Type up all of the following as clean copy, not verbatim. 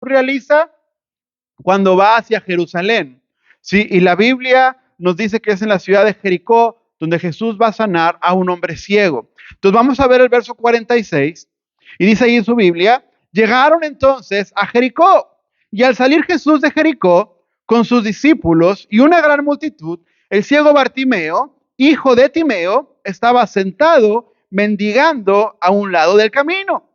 realiza cuando va hacia Jerusalén. Sí, y la Biblia nos dice que es en la ciudad de Jericó donde Jesús va a sanar a un hombre ciego. Entonces vamos a ver el verso 46 y dice ahí en su Biblia, llegaron entonces a Jericó y al salir Jesús de Jericó con sus discípulos y una gran multitud, el ciego Bartimeo, hijo de Timeo, estaba sentado mendigando a un lado del camino.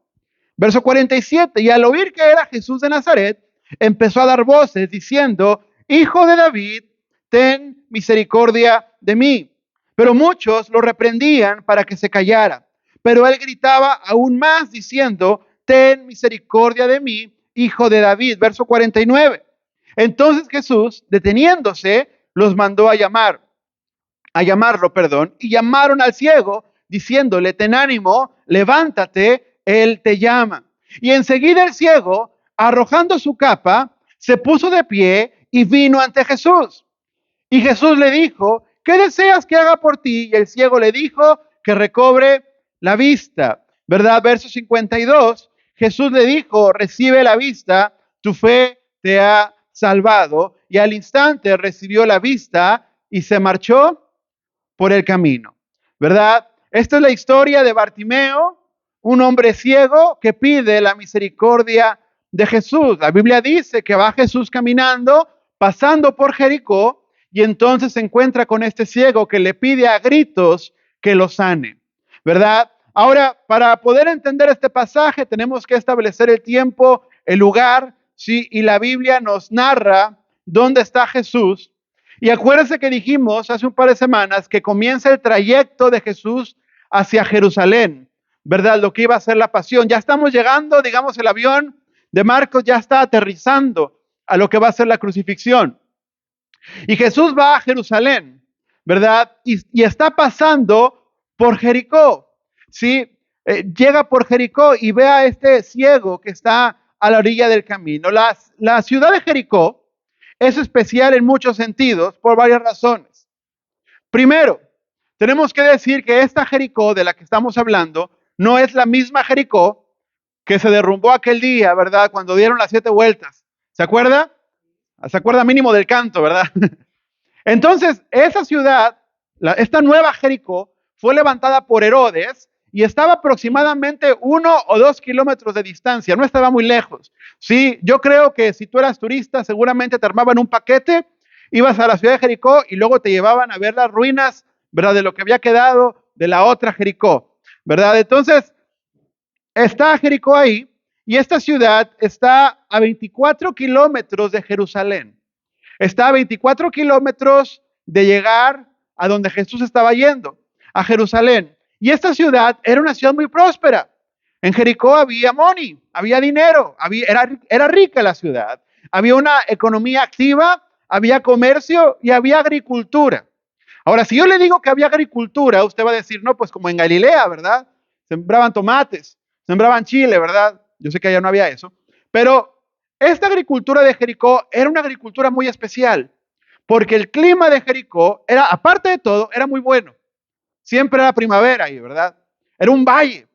Verso 47, y al oír que era Jesús de Nazaret, empezó a dar voces diciendo, Hijo de David, ten misericordia de mí. Pero muchos lo reprendían para que se callara. Pero él gritaba aún más diciendo, ten misericordia de mí, Hijo de David. Verso 49. Entonces Jesús, deteniéndose, los mandó a llamarlo, y llamaron al ciego, diciéndole, ten ánimo, levántate, él te llama. Y enseguida el ciego, arrojando su capa, se puso de pie y vino ante Jesús. Y Jesús le dijo, ¿qué deseas que haga por ti? Y el ciego le dijo que recobre la vista. ¿Verdad? Verso 52, Jesús le dijo, recibe la vista, tu fe te ha salvado. Y al instante recibió la vista y se marchó por el camino, ¿verdad? Esta es la historia de Bartimeo, un hombre ciego que pide la misericordia de Jesús. La Biblia dice que va Jesús caminando, pasando por Jericó, y entonces se encuentra con este ciego que le pide a gritos que lo sane, ¿verdad? Ahora, para poder entender este pasaje, tenemos que establecer el tiempo, el lugar, ¿sí? Y la Biblia nos narra dónde está Jesús. Y acuérdense que dijimos hace un par de semanas que comienza el trayecto de Jesús hacia Jerusalén, ¿verdad? Lo que iba a ser la pasión. Ya estamos llegando, digamos, el avión de Marcos ya está aterrizando a lo que va a ser la crucifixión. Y Jesús va a Jerusalén, ¿verdad? Y está pasando por Jericó, ¿sí? Llega por Jericó y ve a este ciego que está a la orilla del camino. La ciudad de Jericó es especial en muchos sentidos por varias razones. Primero, tenemos que decir que esta Jericó de la que estamos hablando no es la misma Jericó que se derrumbó aquel día, ¿verdad? Cuando dieron las 7 vueltas. ¿Se acuerda? Se acuerda mínimo del canto, ¿verdad? Entonces, esa ciudad, esta nueva Jericó, fue levantada por Herodes y estaba aproximadamente 1 o 2 kilómetros de distancia, no estaba muy lejos. Sí, yo creo que si tú eras turista, seguramente te armaban un paquete, ibas a la ciudad de Jericó y luego te llevaban a ver las ruinas, ¿verdad? De lo que había quedado de la otra Jericó, ¿verdad? Entonces, está Jericó ahí y esta ciudad está a 24 kilómetros de Jerusalén. Está a 24 kilómetros de llegar a donde Jesús estaba yendo, a Jerusalén. Y esta ciudad era una ciudad muy próspera. En Jericó había money, había dinero, era rica la ciudad. Había una economía activa, había comercio y había agricultura. Ahora, si yo le digo que había agricultura, usted va a decir, no, pues como en Galilea, ¿verdad? Sembraban tomates, sembraban chile, ¿verdad? Yo sé que allá no había eso. Pero esta agricultura de Jericó era una agricultura muy especial, porque el clima de Jericó era, aparte de todo, era muy bueno. Siempre era primavera ahí, ¿verdad? Era un valle.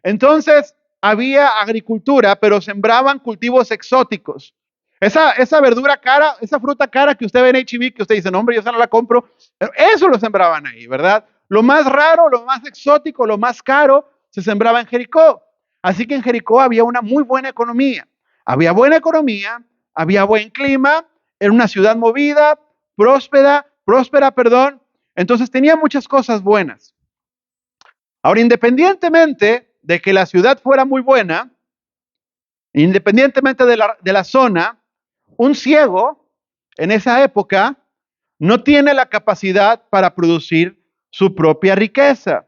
Entonces, había agricultura, pero sembraban cultivos exóticos. Esa verdura cara, esa fruta cara que usted ve en H-E-B, que usted dice, no, hombre, yo esa no la compro. Eso lo sembraban ahí, ¿verdad? Lo más raro, lo más exótico, lo más caro, se sembraba en Jericó. Así que en Jericó había una muy buena economía. Había buena economía, había buen clima, era una ciudad movida, próspera, perdón. Entonces tenía muchas cosas buenas. Ahora, independientemente de que la ciudad fuera muy buena, independientemente de la zona, un ciego en esa época no tiene la capacidad para producir su propia riqueza.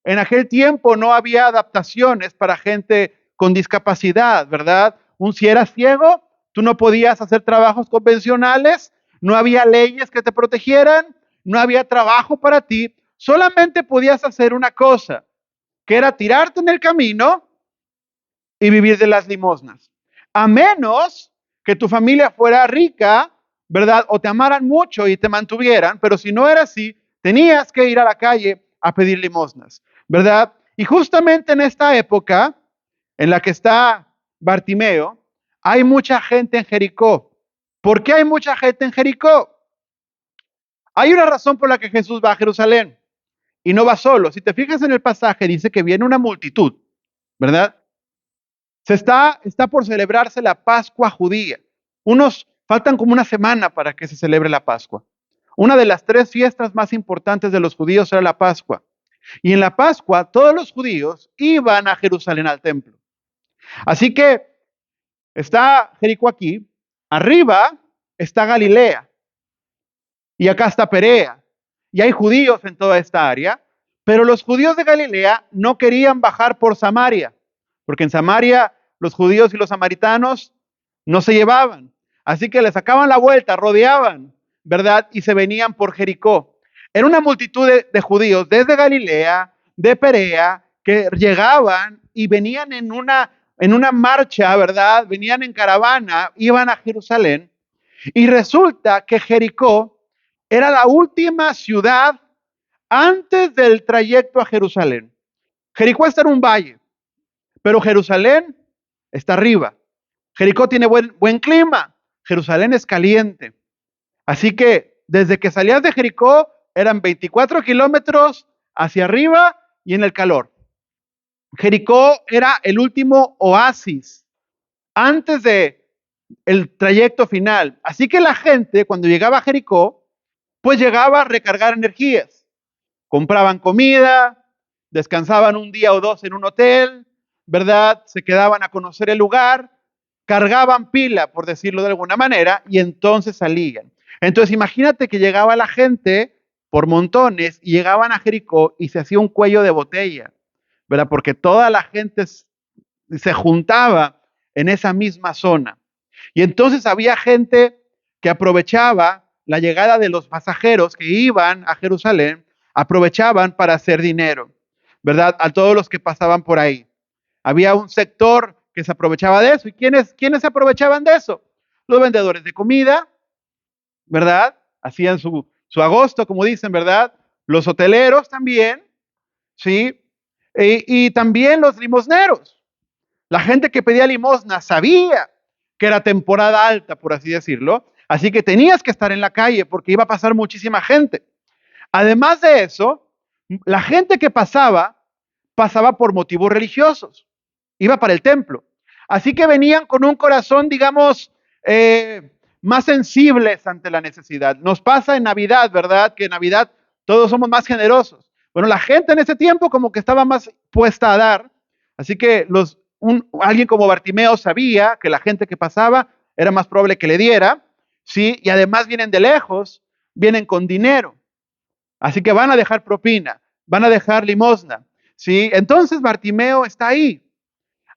En aquel tiempo no había adaptaciones para gente con discapacidad, ¿verdad? Si eras ciego, tú no podías hacer trabajos convencionales, no había leyes que te protegieran, no había trabajo para ti, solamente podías hacer una cosa, que era tirarte en el camino y vivir de las limosnas. A menos que tu familia fuera rica, ¿verdad? O te amaran mucho y te mantuvieran, pero si no era así, tenías que ir a la calle a pedir limosnas, ¿verdad? Y justamente en esta época en la que está Bartimeo, Hay mucha gente en Jericó. ¿Por qué hay mucha gente en Jericó? Hay una razón por la que Jesús va a Jerusalén y no va solo. Si te fijas en el pasaje, dice que viene una multitud, ¿verdad? Está por celebrarse la Pascua judía. Faltan como una semana para que se celebre la Pascua. Una de las 3 fiestas más importantes de los judíos era la Pascua. Y en la Pascua todos los judíos iban a Jerusalén al templo. Así que está Jericó aquí, arriba está Galilea y acá está Perea. Y hay judíos en toda esta área, pero los judíos de Galilea no querían bajar por Samaria, porque en Samaria los judíos y los samaritanos no se llevaban. Así que les sacaban la vuelta, rodeaban, ¿verdad? Y se venían por Jericó. Era una multitud de judíos desde Galilea, de Perea, que llegaban y venían en una marcha, ¿verdad? Venían en caravana, iban a Jerusalén. Y resulta que Jericó era la última ciudad antes del trayecto a Jerusalén. Jericó está en un valle, pero Jerusalén está arriba. Jericó tiene buen clima, Jerusalén es caliente. Así que desde que salías de Jericó eran 24 kilómetros hacia arriba y en el calor. Jericó era el último oasis antes de el trayecto final. Así que la gente cuando llegaba a Jericó, pues llegaba a recargar energías. Compraban comida, descansaban un día o dos en un hotel, ¿verdad? Se quedaban a conocer el lugar, cargaban pila, por decirlo de alguna manera, y entonces salían. Entonces imagínate que llegaba la gente por montones y llegaban a Jericó y se hacía un cuello de botella, ¿verdad? Porque toda la gente se juntaba en esa misma zona. Y entonces había gente que aprovechaba la llegada de los pasajeros que iban a Jerusalén, aprovechaban para hacer dinero, ¿verdad? A todos los que pasaban por ahí. Había un sector que se aprovechaba de eso. ¿Y quiénes se aprovechaban de eso? Los vendedores de comida, ¿verdad? Hacían su agosto, como dicen, ¿verdad? Los hoteleros también, ¿sí? Y también los limosneros. La gente que pedía limosna sabía que era temporada alta, por así decirlo, así que tenías que estar en la calle porque iba a pasar muchísima gente. Además de eso, la gente que pasaba por motivos religiosos, iba para el templo. Así que venían con un corazón, digamos, más sensibles ante la necesidad. Nos pasa en Navidad, ¿verdad? Que en Navidad todos somos más generosos. Bueno, la gente en ese tiempo como que estaba más puesta a dar, así que alguien como Bartimeo sabía que la gente que pasaba era más probable que le diera, ¿sí? Y además vienen de lejos, vienen con dinero. Así que van a dejar propina, van a dejar limosna, ¿sí? Entonces Bartimeo está ahí.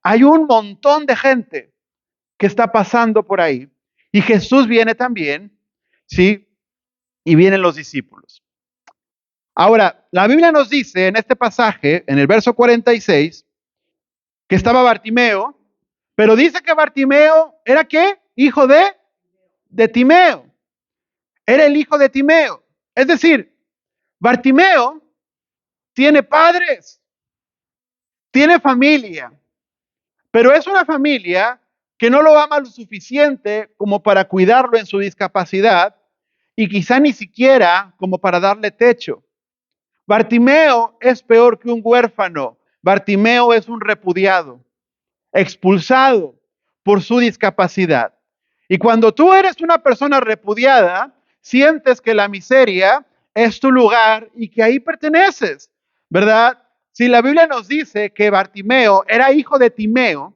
Hay un montón de gente que está pasando por ahí. Y Jesús viene también, ¿sí? Y vienen los discípulos. Ahora, la Biblia nos dice en este pasaje, en el verso 46, que estaba Bartimeo, pero dice que Bartimeo era ¿qué? Hijo de Timeo. Era el hijo de Timeo. Es decir, Bartimeo tiene padres, tiene familia, pero es una familia que no lo ama lo suficiente como para cuidarlo en su discapacidad y quizá ni siquiera como para darle techo. Bartimeo es peor que un huérfano. Bartimeo es un repudiado, expulsado por su discapacidad. Y cuando tú eres una persona repudiada, sientes que la miseria es tu lugar y que ahí perteneces, ¿verdad? Si la Biblia nos dice que Bartimeo era hijo de Timeo,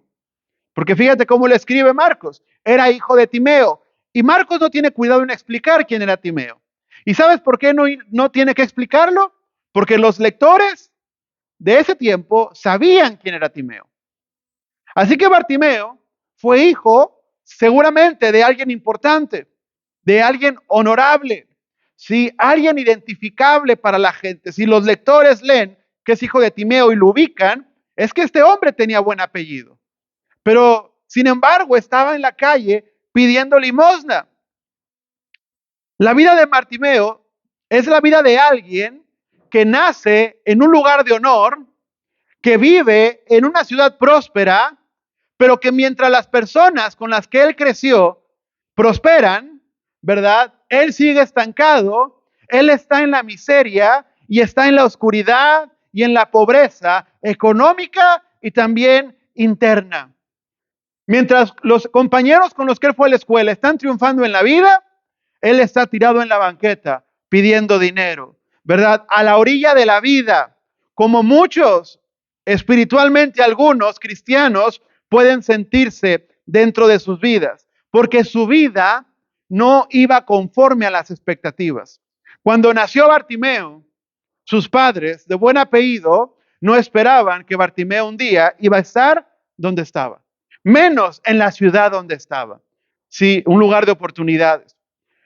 porque fíjate cómo le escribe Marcos, era hijo de Timeo, y Marcos no tiene cuidado en explicar quién era Timeo. ¿Y sabes por qué no tiene que explicarlo? Porque los lectores de ese tiempo sabían quién era Timeo. Así que Bartimeo fue hijo seguramente de alguien importante, de alguien honorable, ¿sí? Alguien identificable para la gente. Si los lectores leen que es hijo de Timeo y lo ubican, es que este hombre tenía buen apellido. Pero, sin embargo, estaba en la calle pidiendo limosna. La vida de Bartimeo es la vida de alguien que nace en un lugar de honor, que vive en una ciudad próspera, pero que mientras las personas con las que él creció prosperan, ¿verdad? Él sigue estancado, él está en la miseria y está en la oscuridad y en la pobreza económica y también interna. Mientras los compañeros con los que él fue a la escuela están triunfando en la vida, él está tirado en la banqueta pidiendo dinero, ¿verdad? A la orilla de la vida, como muchos, espiritualmente algunos cristianos pueden sentirse dentro de sus vidas, porque su vida no iba conforme a las expectativas. Cuando nació Bartimeo, sus padres, de buen apellido, no esperaban que Bartimeo un día iba a estar donde estaba, menos en la ciudad donde estaba. Sí, un lugar de oportunidades.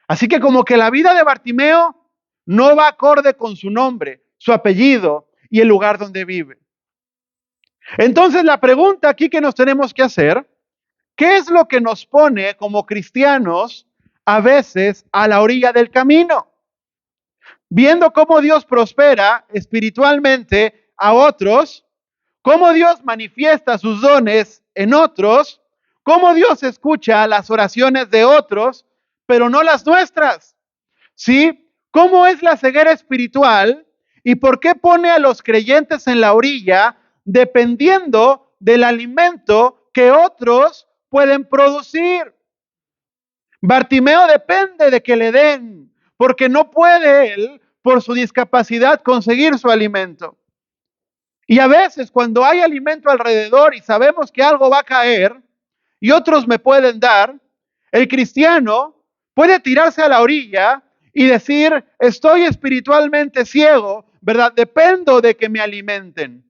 Así que como que la vida de Bartimeo no va acorde con su nombre, su apellido y el lugar donde vive. Entonces la pregunta aquí que nos tenemos que hacer, ¿qué es lo que nos pone como cristianos a veces a la orilla del camino? Viendo cómo Dios prospera espiritualmente a otros, cómo Dios manifiesta sus dones en otros, cómo Dios escucha las oraciones de otros, pero no las nuestras. ¿Sí? ¿Cómo es la ceguera espiritual y por qué pone a los creyentes en la orilla dependiendo del alimento que otros pueden producir? Bartimeo depende de que le den, porque no puede él, por su discapacidad, conseguir su alimento. Y a veces cuando hay alimento alrededor y sabemos que algo va a caer y otros me pueden dar, el cristiano puede tirarse a la orilla y decir, estoy espiritualmente ciego, ¿verdad? Dependo de que me alimenten.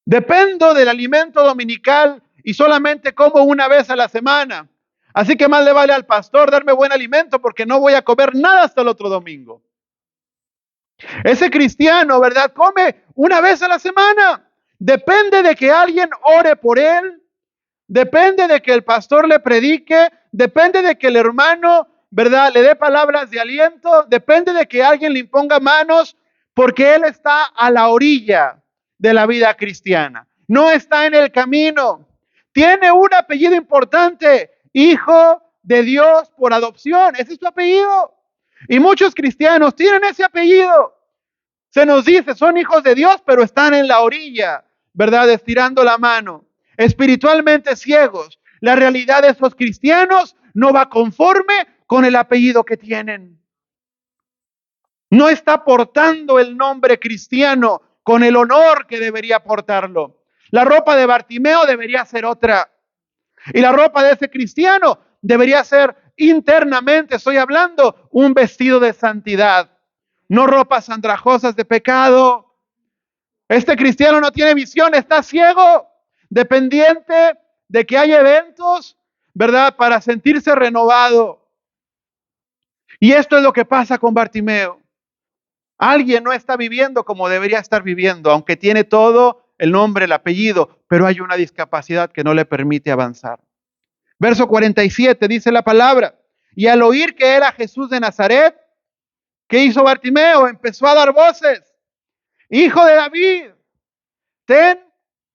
Dependo del alimento dominical y solamente como una vez a la semana. Así que más le vale al pastor darme buen alimento porque no voy a comer nada hasta el otro domingo. Ese cristiano, ¿verdad? Come una vez a la semana. Depende de que alguien ore por él. Depende de que el pastor le predique. Depende de que el hermano, ¿verdad? Le dé palabras de aliento. Depende de que alguien le imponga manos porque él está a la orilla de la vida cristiana. No está en el camino. Tiene un apellido importante. Hijo de Dios por adopción. Ese es su apellido. Y muchos cristianos tienen ese apellido. Se nos dice, son hijos de Dios, pero están en la orilla, ¿verdad? Estirando la mano. Espiritualmente ciegos. La realidad de esos cristianos no va conforme con el apellido que tienen. No está portando el nombre cristiano con el honor que debería portarlo. La ropa de Bartimeo debería ser otra. Y la ropa de ese cristiano debería ser internamente, estoy hablando, un vestido de santidad. No ropas andrajosas de pecado. Este cristiano no tiene visión, está ciego, dependiente de que haya eventos, ¿verdad? Para sentirse renovado. Y esto es lo que pasa con Bartimeo. Alguien no está viviendo como debería estar viviendo, aunque tiene todo el nombre, el apellido, pero hay una discapacidad que no le permite avanzar. Verso 47 dice la palabra, y al oír que era Jesús de Nazaret, ¿qué hizo Bartimeo? Empezó a dar voces. Hijo de David, ten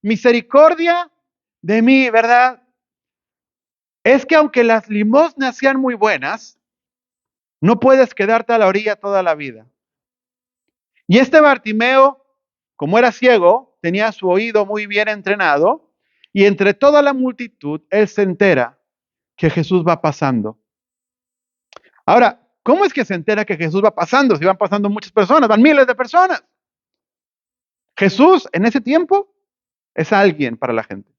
misericordia de mí, ¿verdad? Es que aunque las limosnas sean muy buenas, no puedes quedarte a la orilla toda la vida. Y este Bartimeo, como era ciego, tenía su oído muy bien entrenado, y entre toda la multitud, él se entera que Jesús va pasando. Ahora, ¿cómo es que se entera que Jesús va pasando? Si van pasando muchas personas, van miles de personas. Jesús en ese tiempo es alguien para la gente.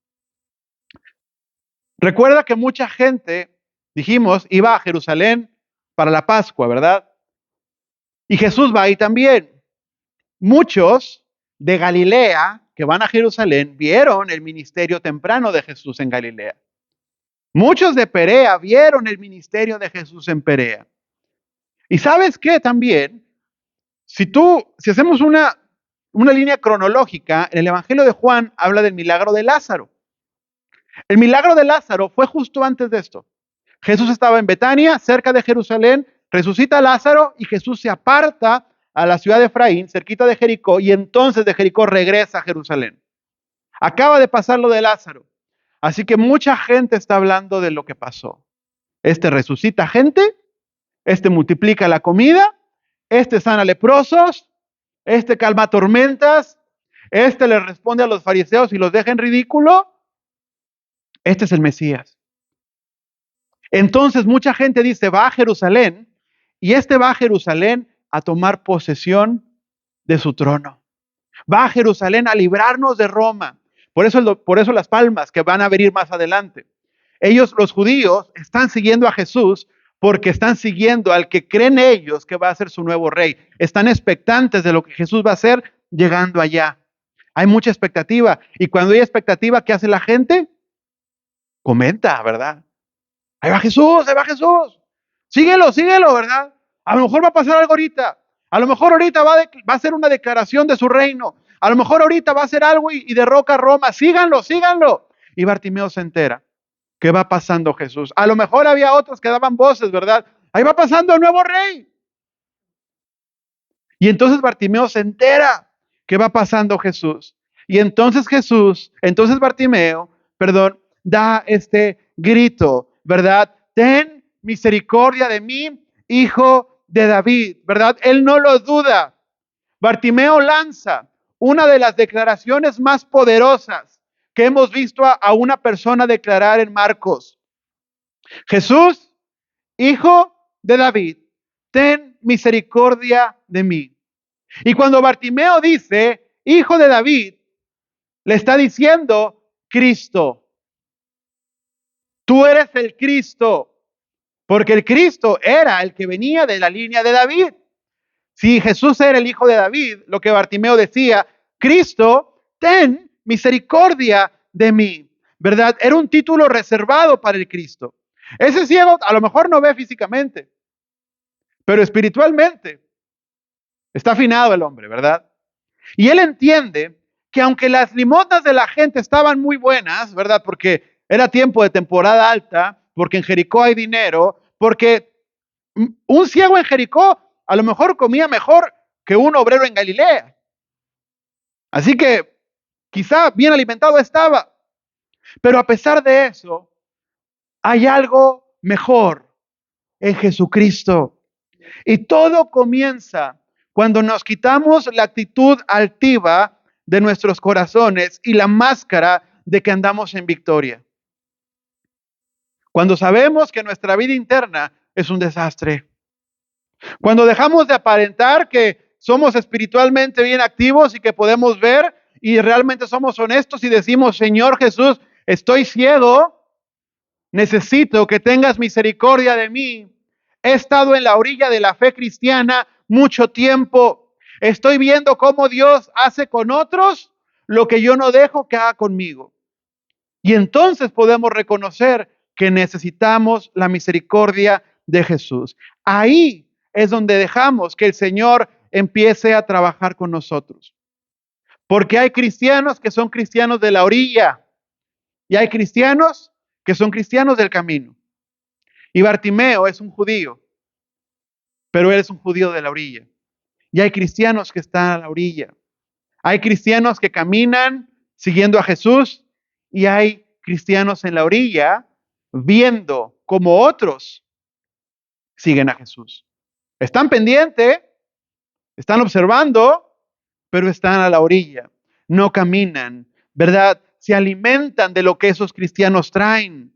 Recuerda que mucha gente, dijimos, iba a Jerusalén para la Pascua, ¿verdad? Y Jesús va ahí también. Muchos de Galilea que van a Jerusalén vieron el ministerio temprano de Jesús en Galilea. Muchos de Perea vieron el ministerio de Jesús en Perea. Y sabes qué también, si hacemos una línea cronológica, en el Evangelio de Juan habla del milagro de Lázaro. El milagro de Lázaro fue justo antes de esto. Jesús estaba en Betania, cerca de Jerusalén, resucita a Lázaro y Jesús se aparta a la ciudad de Efraín, cerquita de Jericó, y entonces de Jericó regresa a Jerusalén. Acaba de pasar lo de Lázaro. Así que mucha gente está hablando de lo que pasó. Este resucita gente, este multiplica la comida, este sana leprosos, este calma tormentas, este le responde a los fariseos y los deja en ridículo. Este es el Mesías. Entonces mucha gente dice, va a Jerusalén, y este va a Jerusalén a tomar posesión de su trono. Va a Jerusalén a librarnos de Roma. Por eso las palmas que van a venir más adelante. Ellos, los judíos, están siguiendo a Jesús porque están siguiendo al que creen ellos que va a ser su nuevo rey. Están expectantes de lo que Jesús va a hacer llegando allá. Hay mucha expectativa. Y cuando hay expectativa, ¿qué hace la gente? Comenta, ¿verdad? Ahí va Jesús, ahí va Jesús. Síguelo, síguelo, ¿verdad? A lo mejor va a pasar algo ahorita. A lo mejor ahorita va a hacer una declaración de su reino. A lo mejor ahorita va a hacer algo y derroca a Roma. Síganlo, síganlo. Y Bartimeo se entera que va pasando Jesús. A lo mejor había otros que daban voces, ¿verdad? Ahí va pasando el nuevo rey. Y entonces Bartimeo se entera que va pasando Jesús. Y entonces Bartimeo, da este grito, ¿verdad? Ten misericordia de mí, hijo de David, ¿verdad? Él no lo duda. Bartimeo lanza una de las declaraciones más poderosas que hemos visto a una persona declarar en Marcos. Jesús, hijo de David, ten misericordia de mí. Y cuando Bartimeo dice, hijo de David, le está diciendo, Cristo. Tú eres el Cristo, porque el Cristo era el que venía de la línea de David. Si Jesús era el hijo de David, lo que Bartimeo decía, Cristo, ten misericordia de mí, ¿verdad? Era un título reservado para el Cristo. Ese ciego a lo mejor no ve físicamente, pero espiritualmente está afinado el hombre, ¿verdad? Y él entiende que aunque las limosnas de la gente estaban muy buenas, ¿verdad? Porque era tiempo de temporada alta, porque en Jericó hay dinero, porque un ciego en Jericó a lo mejor comía mejor que un obrero en Galilea. Así que quizá bien alimentado estaba. Pero a pesar de eso, hay algo mejor en Jesucristo. Y todo comienza cuando nos quitamos la actitud altiva de nuestros corazones y la máscara de que andamos en victoria. Cuando sabemos que nuestra vida interna es un desastre. Cuando dejamos de aparentar que somos espiritualmente bien activos y que podemos ver y realmente somos honestos y decimos, Señor Jesús, estoy ciego, necesito que tengas misericordia de mí. He estado en la orilla de la fe cristiana mucho tiempo. Estoy viendo cómo Dios hace con otros lo que yo no dejo que haga conmigo. Y entonces podemos reconocer que necesitamos la misericordia de Jesús. Ahí es donde dejamos que el Señor empiece a trabajar con nosotros. Porque hay cristianos que son cristianos de la orilla y hay cristianos que son cristianos del camino. Y Bartimeo es un judío, pero él es un judío de la orilla. Y hay cristianos que están a la orilla. Hay cristianos que caminan siguiendo a Jesús y hay cristianos en la orilla viendo cómo otros siguen a Jesús. Están pendientes, están observando, pero están a la orilla. No caminan, ¿verdad? Se alimentan de lo que esos cristianos traen.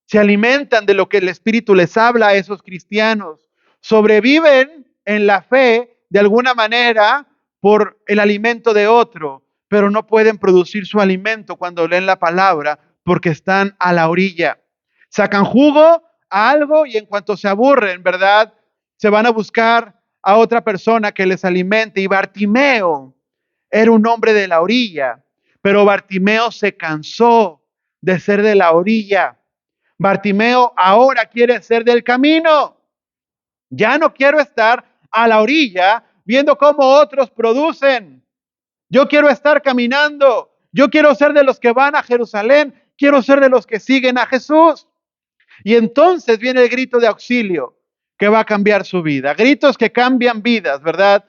Se alimentan de lo que el Espíritu les habla a esos cristianos. Sobreviven en la fe de alguna manera por el alimento de otro, pero no pueden producir su alimento cuando leen la palabra porque están a la orilla. Sacan jugo a algo y en cuanto se aburren, ¿verdad? Se van a buscar a otra persona que les alimente. Y Bartimeo era un hombre de la orilla, pero Bartimeo se cansó de ser de la orilla. Bartimeo ahora quiere ser del camino. Ya no quiero estar a la orilla viendo cómo otros producen. Yo quiero estar caminando. Yo quiero ser de los que van a Jerusalén. Quiero ser de los que siguen a Jesús. Y entonces viene el grito de auxilio que va a cambiar su vida. Gritos que cambian vidas, ¿verdad?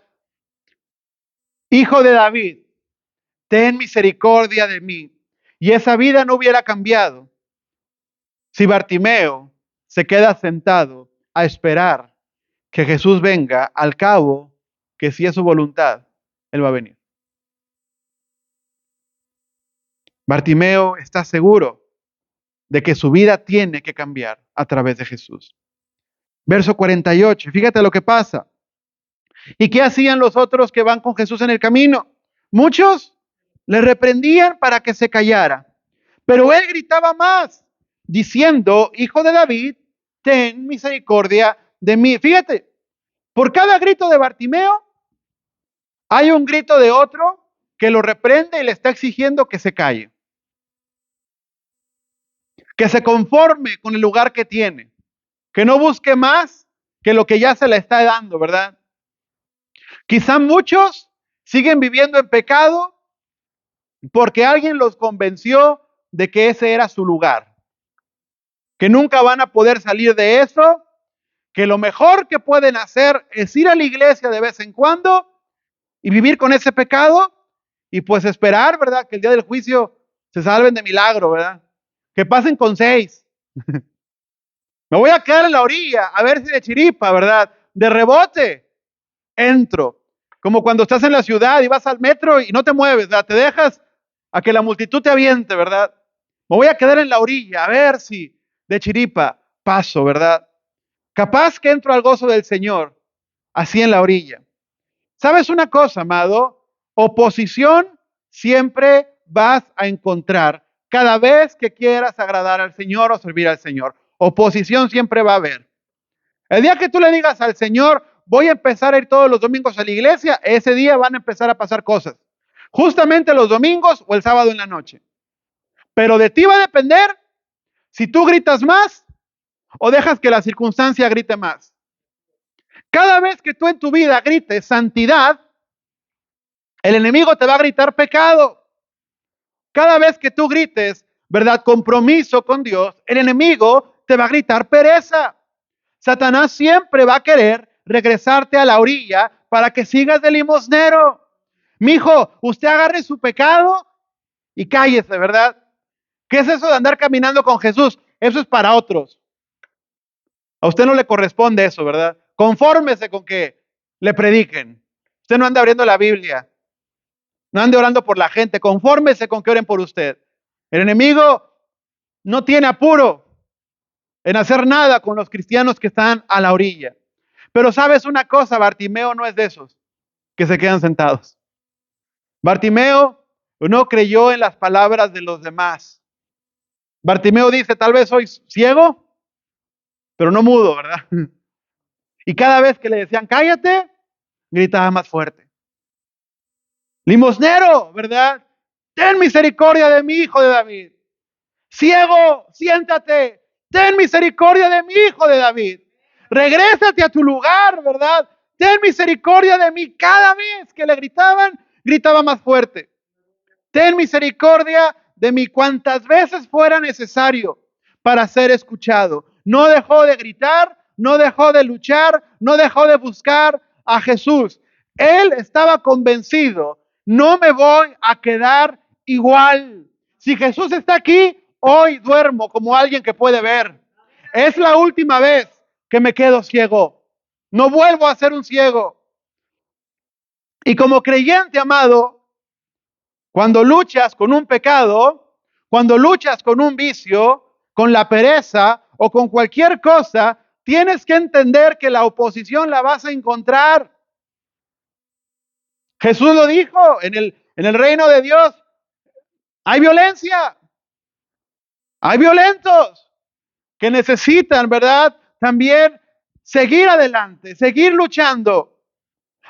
Hijo de David, ten misericordia de mí. Y esa vida no hubiera cambiado si Bartimeo se queda sentado a esperar que Jesús venga, al cabo que si es su voluntad, Él va a venir. Bartimeo está seguro de que su vida tiene que cambiar a través de Jesús. Verso 48, fíjate lo que pasa. ¿Y qué hacían los otros que van con Jesús en el camino? Muchos le reprendían para que se callara, pero él gritaba más, diciendo, Hijo de David, ten misericordia de mí. Fíjate, por cada grito de Bartimeo, hay un grito de otro que lo reprende y le está exigiendo que se calle, que se conforme con el lugar que tiene, que no busque más que lo que ya se le está dando, ¿verdad? Quizá muchos siguen viviendo en pecado porque alguien los convenció de que ese era su lugar, que nunca van a poder salir de eso, que lo mejor que pueden hacer es ir a la iglesia de vez en cuando y vivir con ese pecado y pues esperar, ¿verdad? Que el día del juicio se salven de milagro, ¿verdad? Que pasen con 6. Me voy a quedar en la orilla a ver si de chiripa, ¿verdad? De rebote entro. Como cuando estás en la ciudad y vas al metro y no te mueves, ¿verdad? Te dejas a que la multitud te aviente, ¿verdad? Me voy a quedar en la orilla a ver si de chiripa paso, ¿verdad? Capaz que entro al gozo del Señor, así en la orilla. ¿Sabes una cosa, amado? Oposición siempre vas a encontrar cada vez que quieras agradar al Señor o servir al Señor. Oposición siempre va a haber. El día que tú le digas al Señor, voy a empezar a ir todos los domingos a la iglesia, ese día van a empezar a pasar cosas. Justamente los domingos o el sábado en la noche. Pero de ti va a depender si tú gritas más o dejas que la circunstancia grite más. Cada vez que tú en tu vida grites santidad, el enemigo te va a gritar pecado. Cada vez que tú grites, ¿verdad? Compromiso con Dios, el enemigo te va a gritar pereza. Satanás siempre va a querer regresarte a la orilla para que sigas de limosnero. Mijo, usted agarre su pecado y cállese, ¿verdad? ¿Qué es eso de andar caminando con Jesús? Eso es para otros. A usted no le corresponde eso, ¿verdad? Confórmese con que le prediquen. Usted no anda abriendo la Biblia. No ande orando por la gente. Confórmese con que oren por usted. El enemigo no tiene apuro en hacer nada con los cristianos que están a la orilla. Pero sabes una cosa, Bartimeo no es de esos que se quedan sentados. Bartimeo no creyó en las palabras de los demás. Bartimeo dice, tal vez soy ciego, pero no mudo, ¿verdad? Y cada vez que le decían, cállate, gritaba más fuerte. Limosnero, ¿verdad? Ten misericordia de mi hijo de David. Ciego, siéntate. Ten misericordia de mi hijo de David. Regrésate a tu lugar, ¿verdad? Ten misericordia de mí. Cada vez que le gritaban, gritaba más fuerte. Ten misericordia de mí cuantas veces fuera necesario para ser escuchado. No dejó de gritar, no dejó de luchar, no dejó de buscar a Jesús. Él estaba convencido, no me voy a quedar igual. Si Jesús está aquí, hoy duermo como alguien que puede ver. Es la última vez que me quedo ciego. No vuelvo a ser un ciego. Y como creyente, amado, cuando luchas con un pecado, cuando luchas con un vicio, con la pereza o con cualquier cosa, tienes que entender que la oposición la vas a encontrar. Jesús lo dijo, en el reino de Dios hay violencia, hay violentos que necesitan, ¿verdad? También seguir adelante, seguir luchando.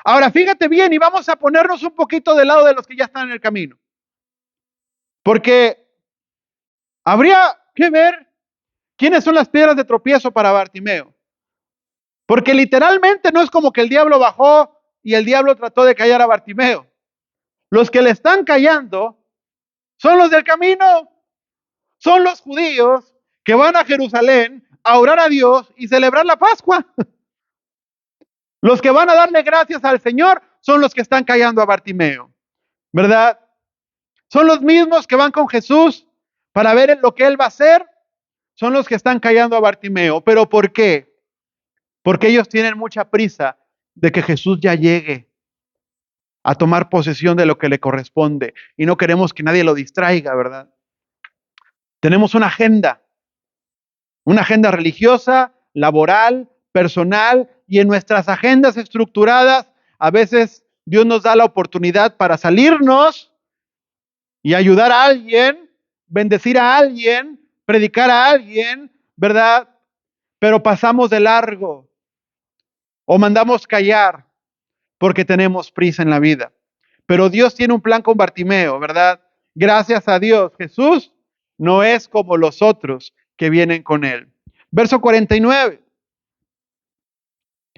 Ahora, fíjate bien y vamos a ponernos un poquito del lado de los que ya están en el camino. Porque habría que ver quiénes son las piedras de tropiezo para Bartimeo. Porque literalmente no es como que el diablo bajó y el diablo trató de callar a Bartimeo. Los que le están callando son los del camino. Son los judíos que van a Jerusalén a orar a Dios y celebrar la Pascua. Los que van a darle gracias al Señor son los que están callando a Bartimeo, ¿verdad? Son los mismos que van con Jesús para ver lo que Él va a hacer. Son los que están callando a Bartimeo. ¿Pero por qué? Porque ellos tienen mucha prisa de que Jesús ya llegue a tomar posesión de lo que le corresponde. Y no queremos que nadie lo distraiga, ¿verdad? Tenemos una agenda religiosa, laboral, personal, y en nuestras agendas estructuradas, a veces Dios nos da la oportunidad para salirnos y ayudar a alguien, bendecir a alguien, predicar a alguien, ¿verdad? Pero pasamos de largo o mandamos callar porque tenemos prisa en la vida. Pero Dios tiene un plan con Bartimeo, ¿verdad? Gracias a Dios, Jesús no es como los otros que vienen con él. Verso 49.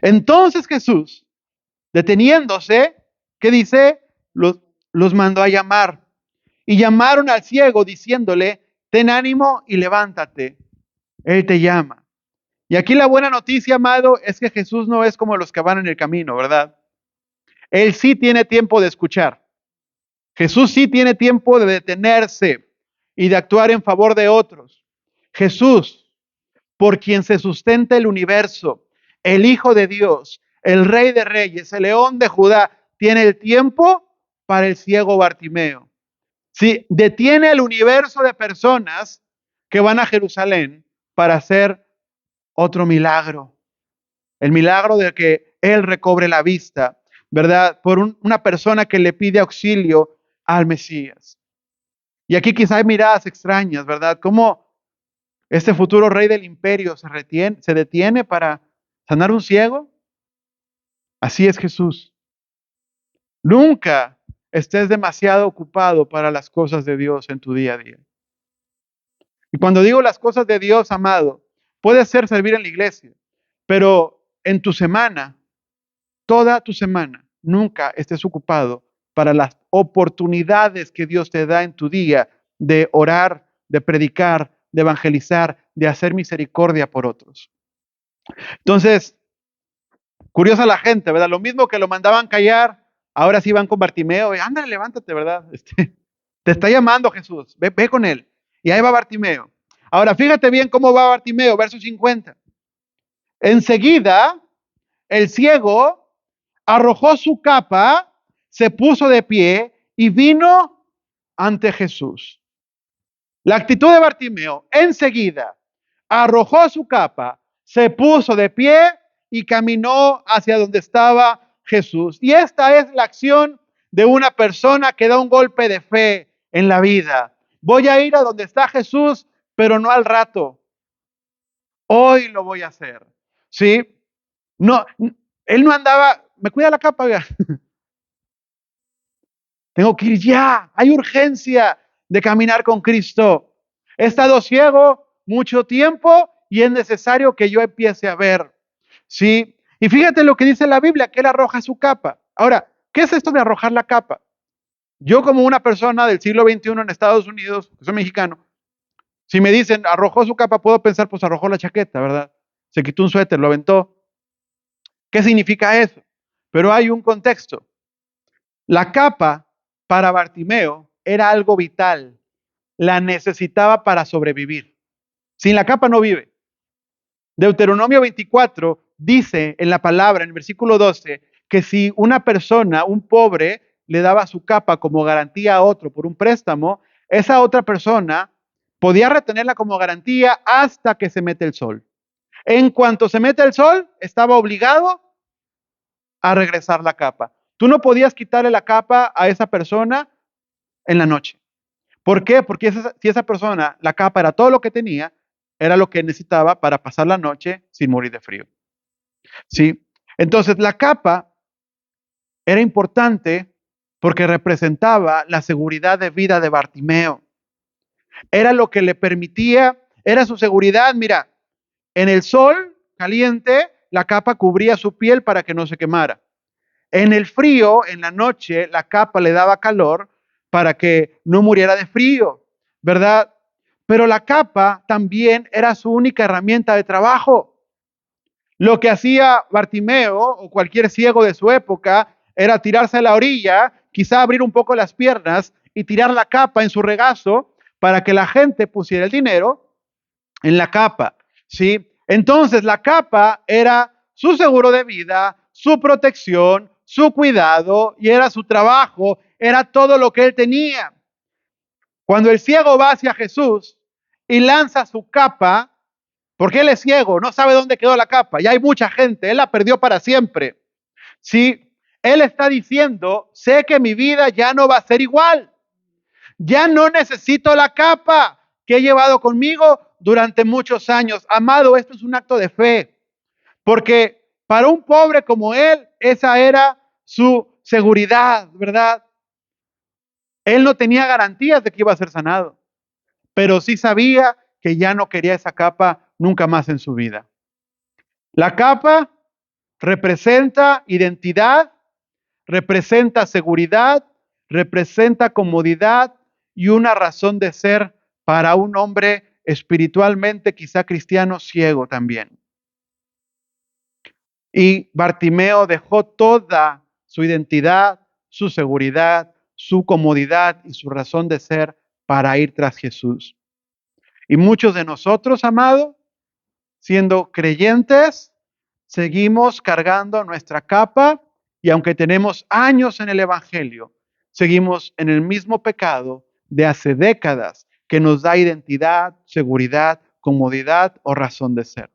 Entonces Jesús, deteniéndose, ¿qué dice? Los mandó a llamar. Y llamaron al ciego diciéndole, ten ánimo y levántate. Él te llama. Y aquí la buena noticia, amado, es que Jesús no es como los que van en el camino, ¿verdad? Él sí tiene tiempo de escuchar. Jesús sí tiene tiempo de detenerse y de actuar en favor de otros. Jesús, por quien se sustenta el universo, el Hijo de Dios, el Rey de Reyes, el León de Judá, tiene el tiempo para el ciego Bartimeo. Sí, detiene el universo de personas que van a Jerusalén para hacer otro milagro. El milagro de que Él recobre la vista, ¿verdad? Por una persona que le pide auxilio al Mesías. Y aquí quizá hay miradas extrañas, ¿verdad? ¿Cómo este futuro rey del imperio se detiene para sanar un ciego? Así es Jesús. Nunca estés demasiado ocupado para las cosas de Dios en tu día a día. Y cuando digo las cosas de Dios, amado, puede ser servir en la iglesia, pero en tu semana, toda tu semana, nunca estés ocupado para las oportunidades que Dios te da en tu día de orar, de predicar, de evangelizar, de hacer misericordia por otros. Entonces, curiosa la gente, ¿verdad? Lo mismo que lo mandaban callar, ahora sí van con Bartimeo, ándale, levántate, ¿verdad? Te está llamando Jesús, ve con él. Y ahí va Bartimeo. Ahora, fíjate bien cómo va Bartimeo, verso 50. Enseguida, el ciego arrojó su capa, se puso de pie y vino ante Jesús. La actitud de Bartimeo, enseguida, arrojó su capa, se puso de pie y caminó hacia donde estaba Jesús. Y esta es la acción de una persona que da un golpe de fe en la vida. Voy a ir a donde está Jesús, pero no al rato. Hoy lo voy a hacer. ¿Sí? No, él no andaba, me cuida la capa, oiga. Tengo que ir ya. Hay urgencia de caminar con Cristo. He estado ciego mucho tiempo y es necesario que yo empiece a ver. ¿Sí? Y fíjate lo que dice la Biblia, que él arroja su capa. Ahora, ¿qué es esto de arrojar la capa? Yo como una persona del siglo XXI en Estados Unidos, que soy mexicano, si me dicen arrojó su capa, puedo pensar, pues arrojó la chaqueta, ¿verdad? Se quitó un suéter, lo aventó. ¿Qué significa eso? Pero hay un contexto. La capa para Bartimeo era algo vital. La necesitaba para sobrevivir. Sin la capa no vive. Deuteronomio 24 dice en la palabra, en el versículo 12, que si una persona, un pobre, le daba su capa como garantía a otro por un préstamo, esa otra persona podía retenerla como garantía hasta que se mete el sol. En cuanto se mete el sol, estaba obligado a regresar la capa. Tú no podías quitarle la capa a esa persona en la noche. ¿Por qué? Porque si esa persona, la capa era todo lo que tenía, era lo que necesitaba para pasar la noche sin morir de frío. ¿Sí? Entonces, la capa era importante porque representaba la seguridad de vida de Bartimeo. Era lo que le permitía, era su seguridad. Mira, en el sol caliente, la capa cubría su piel para que no se quemara. En el frío, en la noche, la capa le daba calor para que no muriera de frío, ¿verdad? Pero la capa también era su única herramienta de trabajo. Lo que hacía Bartimeo o cualquier ciego de su época era tirarse a la orilla, quizá abrir un poco las piernas y tirar la capa en su regazo para que la gente pusiera el dinero en la capa, ¿sí? Entonces la capa era su seguro de vida, su protección, su cuidado y era su trabajo, era todo lo que él tenía. Cuando el ciego va hacia Jesús y lanza su capa, porque él es ciego, no sabe dónde quedó la capa, y hay mucha gente, él la perdió para siempre. Sí, él está diciendo, sé que mi vida ya no va a ser igual, ya no necesito la capa que he llevado conmigo durante muchos años. Amado, esto es un acto de fe, porque para un pobre como él, esa era su seguridad, ¿verdad? Él no tenía garantías de que iba a ser sanado, pero sí sabía que ya no quería esa capa nunca más en su vida. La capa representa identidad, representa seguridad, representa comodidad y una razón de ser para un hombre espiritualmente, quizá cristiano, ciego también. Y Bartimeo dejó toda su identidad, su seguridad, su comodidad y su razón de ser para ir tras Jesús. Y muchos de nosotros, amado, siendo creyentes, seguimos cargando nuestra capa y aunque tenemos años en el Evangelio, seguimos en el mismo pecado de hace décadas que nos da identidad, seguridad, comodidad o razón de ser.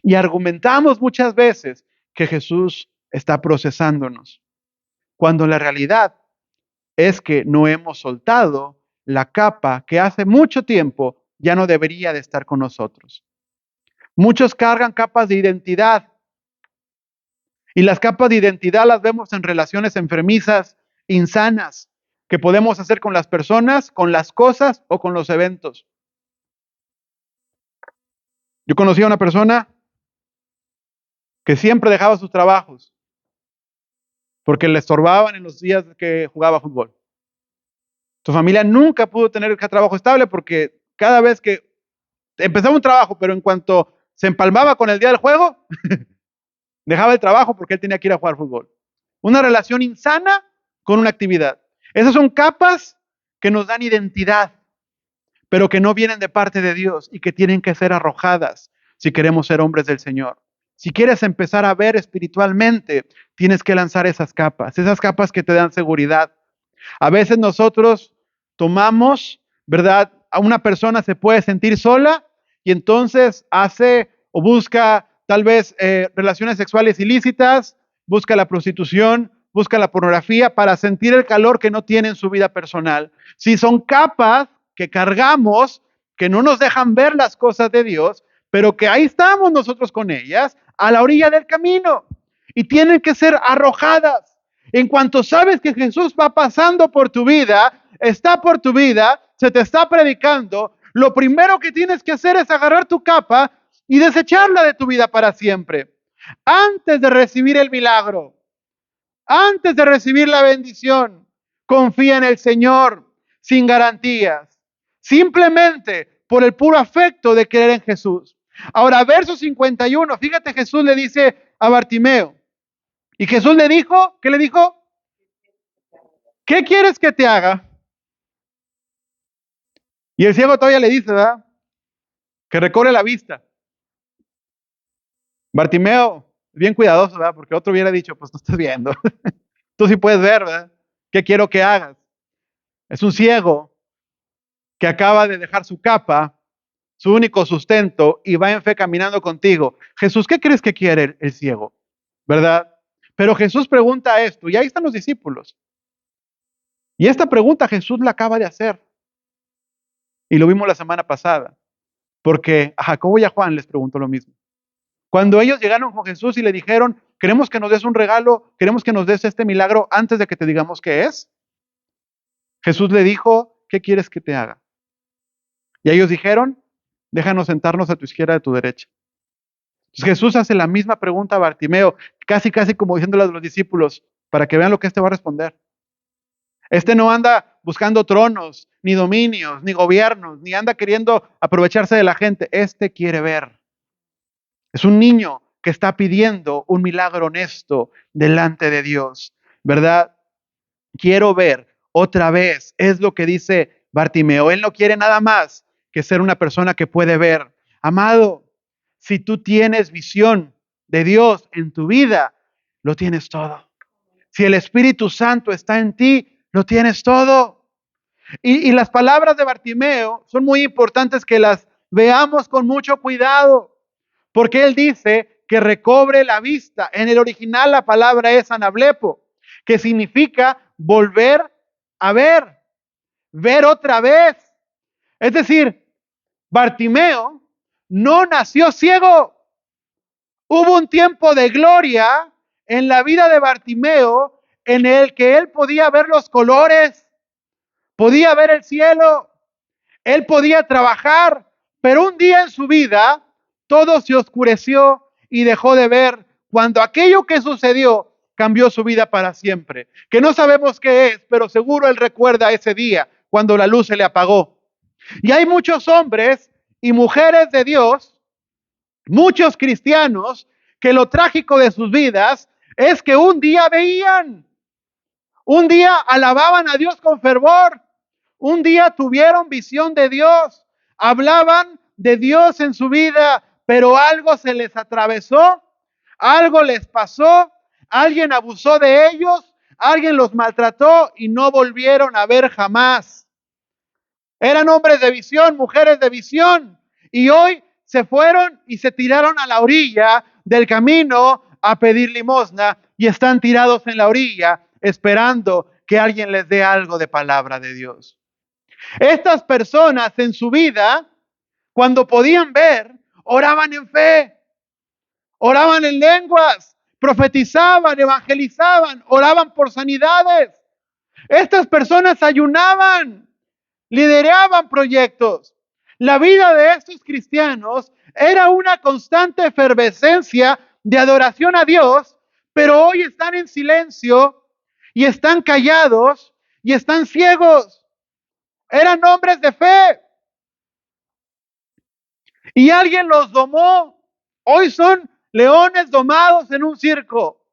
Y argumentamos muchas veces que Jesús está procesándonos, cuando la realidad es que no hemos soltado la capa que hace mucho tiempo ya no debería de estar con nosotros. Muchos cargan capas de identidad y las capas de identidad las vemos en relaciones enfermizas, insanas, que podemos hacer con las personas, con las cosas o con los eventos. Yo conocí a una persona que siempre dejaba sus trabajos porque le estorbaban en los días que jugaba fútbol. Su familia nunca pudo tener trabajo estable porque cada vez que empezaba un trabajo, pero en cuanto se empalmaba con el día del juego, dejaba el trabajo porque él tenía que ir a jugar fútbol. Una relación insana con una actividad. Esas son capas que nos dan identidad, pero que no vienen de parte de Dios y que tienen que ser arrojadas si queremos ser hombres del Señor. Si quieres empezar a ver espiritualmente, tienes que lanzar esas capas que te dan seguridad. A veces nosotros tomamos, ¿verdad? A una persona se puede sentir sola y entonces hace o busca tal vez relaciones sexuales ilícitas, busca la prostitución, busca la pornografía para sentir el calor que no tiene en su vida personal. Si son capas que cargamos, que no nos dejan ver las cosas de Dios, pero que ahí estamos nosotros con ellas, a la orilla del camino, y tienen que ser arrojadas. En cuanto sabes que Jesús va pasando por tu vida, está por tu vida, se te está predicando, lo primero que tienes que hacer es agarrar tu capa y desecharla de tu vida para siempre. Antes de recibir el milagro, antes de recibir la bendición, confía en el Señor sin garantías, simplemente por el puro afecto de creer en Jesús. Ahora, verso 51, fíjate, Jesús le dice a Bartimeo, y Jesús le dijo, ¿qué le dijo? ¿Qué quieres que te haga? Y el ciego todavía le dice, ¿verdad? Que recobre la vista. Bartimeo, bien cuidadoso, ¿verdad? Porque otro hubiera dicho, pues no estás viendo. Tú sí puedes ver, ¿verdad? ¿Qué quiero que hagas? Es un ciego que acaba de dejar su capa, su único sustento, y va en fe caminando contigo. Jesús, ¿qué crees que quiere el ciego? ¿Verdad? Pero Jesús pregunta esto, y ahí están los discípulos. Y esta pregunta Jesús la acaba de hacer. Y lo vimos la semana pasada. Porque a Jacobo y a Juan les preguntó lo mismo. Cuando ellos llegaron con Jesús y le dijeron, queremos que nos des un regalo, queremos que nos des este milagro antes de que te digamos qué es. Jesús le dijo, ¿qué quieres que te haga? Y ellos dijeron, déjanos sentarnos a tu izquierda y a tu derecha. Entonces Jesús hace la misma pregunta a Bartimeo, casi como diciéndole a los discípulos, para que vean lo que este va a responder. Este no anda buscando tronos, ni dominios, ni gobiernos, ni anda queriendo aprovecharse de la gente. Este quiere ver. Es un niño que está pidiendo un milagro honesto delante de Dios, ¿verdad? Quiero ver otra vez. Es lo que dice Bartimeo. Él no quiere nada más que ser una persona que puede ver. Amado, si tú tienes visión de Dios en tu vida, lo tienes todo. Si el Espíritu Santo está en ti, lo tienes todo. Y las palabras de Bartimeo son muy importantes que las veamos con mucho cuidado, porque él dice que recobre la vista. En el original la palabra es anablepo, que significa volver a ver, ver otra vez. Es decir, Bartimeo no nació ciego. Hubo un tiempo de gloria en la vida de Bartimeo en el que él podía ver los colores, podía ver el cielo, él podía trabajar, pero un día en su vida todo se oscureció y dejó de ver cuando aquello que sucedió cambió su vida para siempre. Que no sabemos qué es, pero seguro él recuerda ese día cuando la luz se le apagó. Y hay muchos hombres y mujeres de Dios, muchos cristianos, que lo trágico de sus vidas es que un día veían, un día alababan a Dios con fervor, un día tuvieron visión de Dios, hablaban de Dios en su vida, pero algo se les atravesó, algo les pasó, alguien abusó de ellos, alguien los maltrató y no volvieron a ver jamás. Eran hombres de visión, mujeres de visión, y hoy se fueron y se tiraron a la orilla del camino a pedir limosna y están tirados en la orilla esperando que alguien les dé algo de palabra de Dios. Estas personas en su vida, cuando podían ver, oraban en fe, oraban en lenguas, profetizaban, evangelizaban, oraban por sanidades. Estas personas ayunaban, lideraban proyectos. La vida de estos cristianos era una constante efervescencia de adoración a Dios, pero hoy están en silencio y están callados y están ciegos. Eran hombres de fe y alguien los domó. Hoy son leones domados en un circo,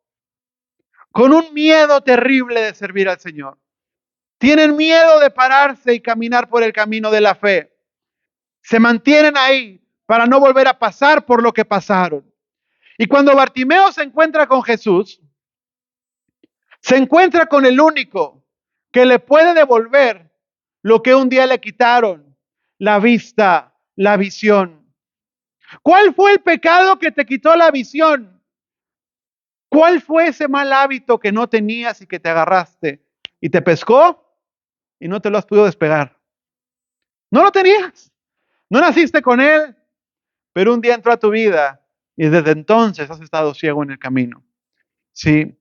con un miedo terrible de servir al Señor. Tienen miedo de pararse y caminar por el camino de la fe. Se mantienen ahí para no volver a pasar por lo que pasaron. Y cuando Bartimeo se encuentra con Jesús, se encuentra con el único que le puede devolver lo que un día le quitaron: la vista, la visión. ¿Cuál fue el pecado que te quitó la visión? ¿Cuál fue ese mal hábito que no tenías y que te agarraste y te pescó y no te lo has podido despegar? No lo tenías, no naciste con él, pero un día entró a tu vida y desde entonces has estado ciego en el camino. Sí.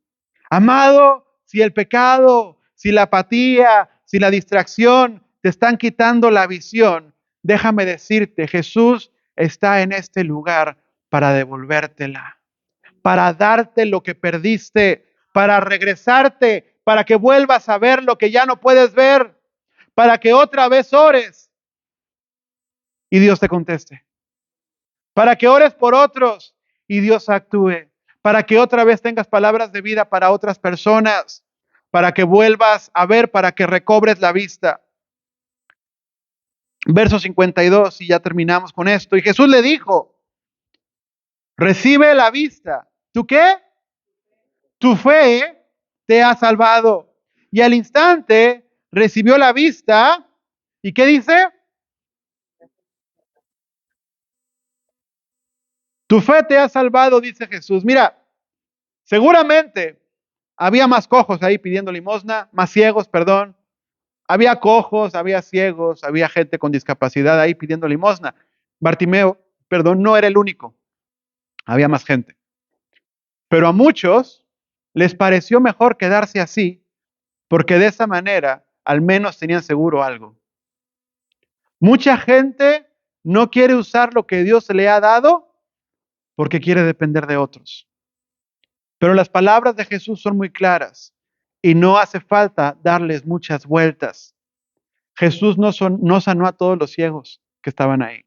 Amado, si el pecado, si la apatía, si la distracción te están quitando la visión, déjame decirte, Jesús está en este lugar para devolvértela, para darte lo que perdiste, para regresarte, para que vuelvas a ver lo que ya no puedes ver, para que otra vez ores y Dios te conteste, para que ores por otros y Dios actúe, para que otra vez tengas palabras de vida para otras personas, para que vuelvas a ver, para que recobres la vista. Verso 52, y ya terminamos con esto. Y Jesús le dijo: recibe la vista. ¿Tú qué? Tu fe te ha salvado. Y al instante recibió la vista. ¿Y qué dice? Tu fe te ha salvado, dice Jesús. Mira, seguramente había más cojos ahí pidiendo limosna, más ciegos, perdón. Había cojos, había ciegos, había gente con discapacidad ahí pidiendo limosna. Bartimeo, perdón, no era el único. Había más gente. Pero a muchos les pareció mejor quedarse así, porque de esa manera al menos tenían seguro algo. Mucha gente no quiere usar lo que Dios le ha dado porque quiere depender de otros. Pero las palabras de Jesús son muy claras y no hace falta darles muchas vueltas. Jesús no sanó a todos los ciegos que estaban ahí.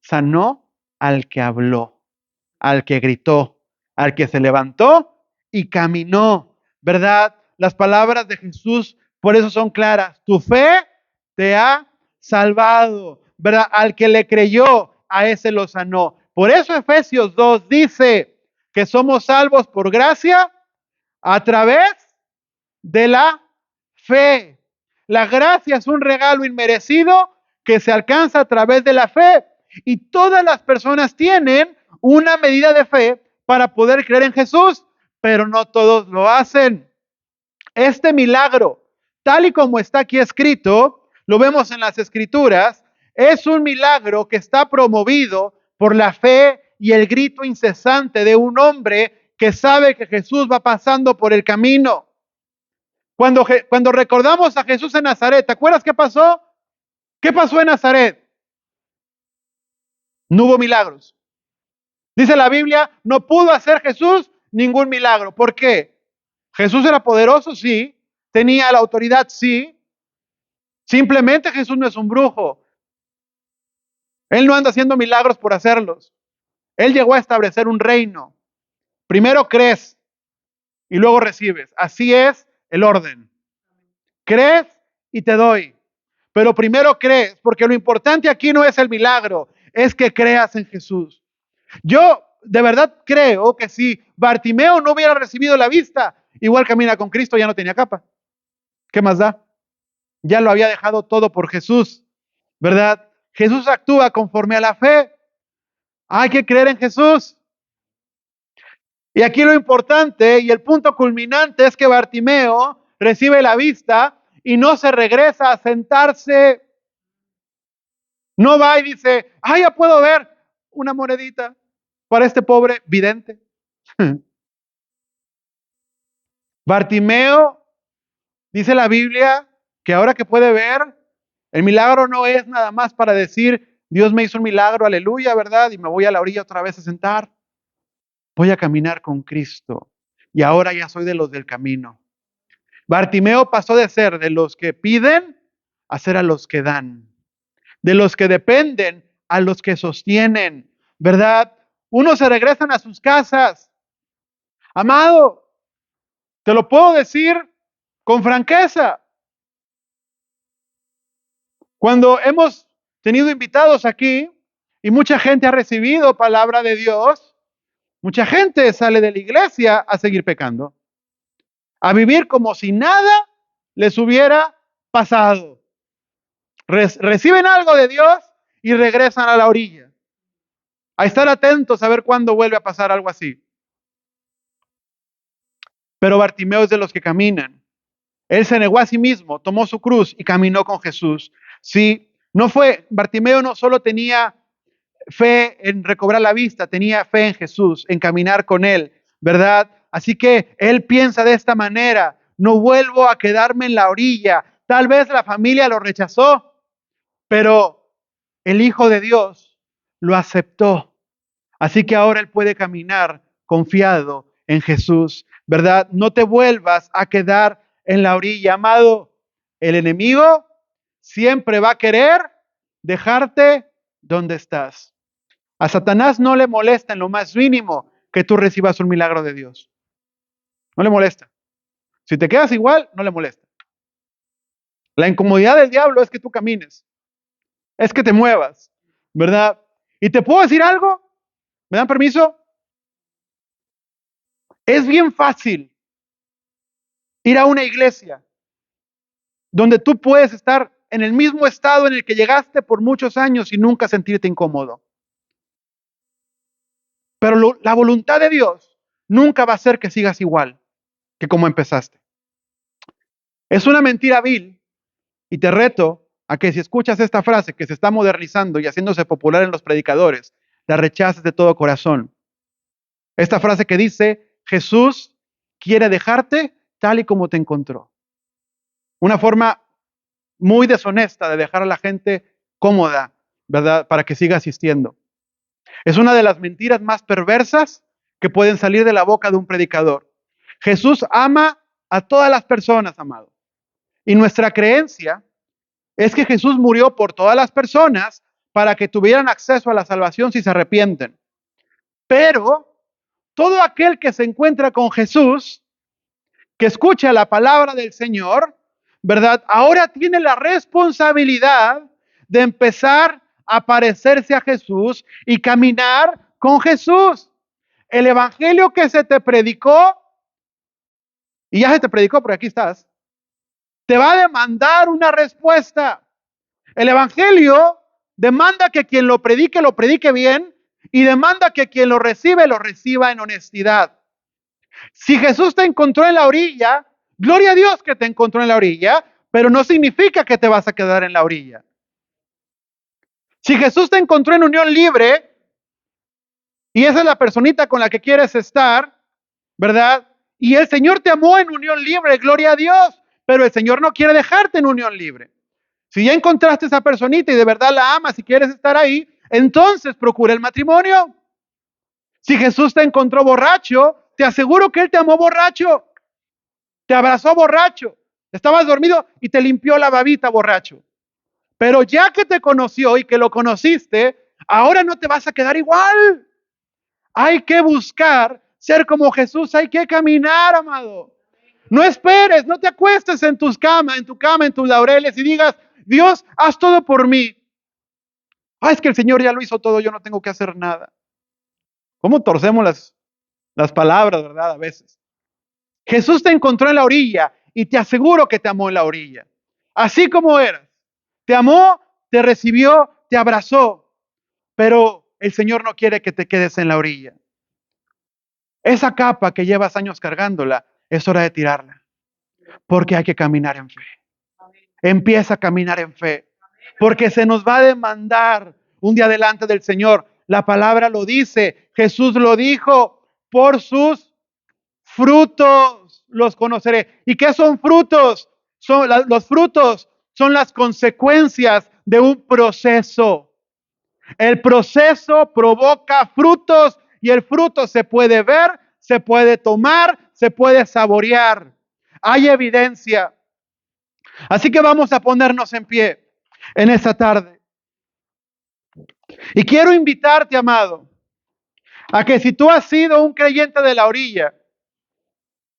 Sanó al que habló, al que gritó, al que se levantó y caminó, ¿verdad? Las palabras de Jesús Por eso son claras. Tu fe te ha salvado, ¿verdad? Al que le creyó, a ese lo sanó. Por eso Efesios 2 dice que somos salvos por gracia a través de la fe. La gracia es un regalo inmerecido que se alcanza a través de la fe. Y todas las personas tienen una medida de fe para poder creer en Jesús, pero no todos lo hacen. Este milagro, tal y como está aquí escrito, lo vemos en las Escrituras, es un milagro que está promovido por la fe y el grito incesante de un hombre que sabe que Jesús va pasando por el camino. Cuando recordamos a Jesús en Nazaret, ¿te acuerdas qué pasó? ¿Qué pasó en Nazaret? No hubo milagros. Dice la Biblia, no pudo hacer Jesús ningún milagro. ¿Por qué? Jesús era poderoso, sí. Tenía la autoridad, sí. Simplemente Jesús no es un brujo. Él no anda haciendo milagros por hacerlos. Él llegó a establecer un reino. Primero crees y luego recibes. Así es el orden. Crees y te doy. Pero primero crees, porque lo importante aquí no es el milagro, es que creas en Jesús. Yo de verdad creo que si Bartimeo no hubiera recibido la vista, igual camina con Cristo, ya no tenía capa. ¿Qué más da? Ya lo había dejado todo por Jesús, ¿verdad? Jesús actúa conforme a la fe. Hay que creer en Jesús. Y aquí lo importante y el punto culminante es que Bartimeo recibe la vista y no se regresa a sentarse. No va y dice, ya puedo ver una monedita para este pobre vidente. Bartimeo, dice la Biblia, que ahora que puede ver, el milagro no es nada más para decir, Dios me hizo un milagro, aleluya, ¿verdad? Y me voy a la orilla otra vez a sentar. Voy a caminar con Cristo. Y ahora ya soy de los del camino. Bartimeo pasó de ser de los que piden a ser a los que dan. De los que dependen a los que sostienen, ¿verdad? Unos se regresan a sus casas. Amado, te lo puedo decir con franqueza. Cuando hemos tenido invitados aquí y mucha gente ha recibido palabra de Dios, mucha gente sale de la iglesia a seguir pecando, a vivir como si nada les hubiera pasado. Reciben algo de Dios y regresan a la orilla. A estar atentos a ver cuándo vuelve a pasar algo así. Pero Bartimeo es de los que caminan. Él se negó a sí mismo, tomó su cruz y caminó con Jesús. Sí, Bartimeo no solo tenía fe en recobrar la vista, tenía fe en Jesús, en caminar con Él, ¿verdad? Así que él piensa de esta manera, no vuelvo a quedarme en la orilla. Tal vez la familia lo rechazó, pero el Hijo de Dios lo aceptó. Así que ahora él puede caminar confiado en Jesús, ¿verdad? No te vuelvas a quedar en la orilla, amado. El enemigo siempre va a querer dejarte donde estás. A Satanás no le molesta en lo más mínimo que tú recibas un milagro de Dios. No le molesta. Si te quedas igual, no le molesta. La incomodidad del diablo es que tú camines, es que te muevas, ¿verdad? ¿Y te puedo decir algo? ¿Me dan permiso? Es bien fácil ir a una iglesia donde tú puedes estar en el mismo estado en el que llegaste por muchos años y nunca sentirte incómodo. Pero la voluntad de Dios nunca va a ser que sigas igual que como empezaste. Es una mentira vil y te reto a que si escuchas esta frase que se está modernizando y haciéndose popular en los predicadores, la rechaces de todo corazón. Esta frase que dice, Jesús quiere dejarte tal y como te encontró. Una forma muy deshonesta de dejar a la gente cómoda, ¿verdad? Para que siga asistiendo. Es una de las mentiras más perversas que pueden salir de la boca de un predicador. Jesús ama a todas las personas, amado. Y nuestra creencia es que Jesús murió por todas las personas para que tuvieran acceso a la salvación si se arrepienten. Pero todo aquel que se encuentra con Jesús, que escucha la palabra del Señor, ¿verdad? Ahora tiene la responsabilidad de empezar a parecerse a Jesús y caminar con Jesús. El evangelio que se te predicó, y ya se te predicó porque aquí estás, te va a demandar una respuesta. El evangelio demanda que quien lo predique bien, y demanda que quien lo reciba en honestidad. Si Jesús te encontró en la orilla, gloria a Dios que te encontró en la orilla, pero no significa que te vas a quedar en la orilla. Si Jesús te encontró en unión libre, y esa es la personita con la que quieres estar, ¿verdad? Y el Señor te amó en unión libre, gloria a Dios, pero el Señor no quiere dejarte en unión libre. Si ya encontraste esa personita y de verdad la amas y quieres estar ahí, entonces procura el matrimonio. Si Jesús te encontró borracho, te aseguro que Él te amó borracho, te abrazó borracho, estabas dormido y te limpió la babita borracho. Pero ya que te conoció y que lo conociste, ahora no te vas a quedar igual. Hay que buscar ser como Jesús, hay que caminar, amado. No esperes, no te acuestes en tus camas, en tu cama, en tus laureles y digas, Dios, haz todo por mí. Ah, es que el Señor ya lo hizo todo, yo no tengo que hacer nada. ¿Cómo torcemos las palabras, verdad? A veces. Jesús te encontró en la orilla y te aseguro que te amó en la orilla. Así como eras. Te amó, te recibió, te abrazó. Pero el Señor no quiere que te quedes en la orilla. Esa capa que llevas años cargándola, es hora de tirarla. Porque hay que caminar en fe. Empieza a caminar en fe. Porque se nos va a demandar un día delante del Señor. La palabra lo dice, Jesús lo dijo, por sus frutos los conoceré. ¿Y qué son frutos? Los frutos son las consecuencias de un proceso. El proceso provoca frutos y el fruto se puede ver, se puede tomar, se puede saborear. Hay evidencia. Así que vamos a ponernos en pie en esta tarde. Y quiero invitarte, amado, a que si tú has sido un creyente de la orilla,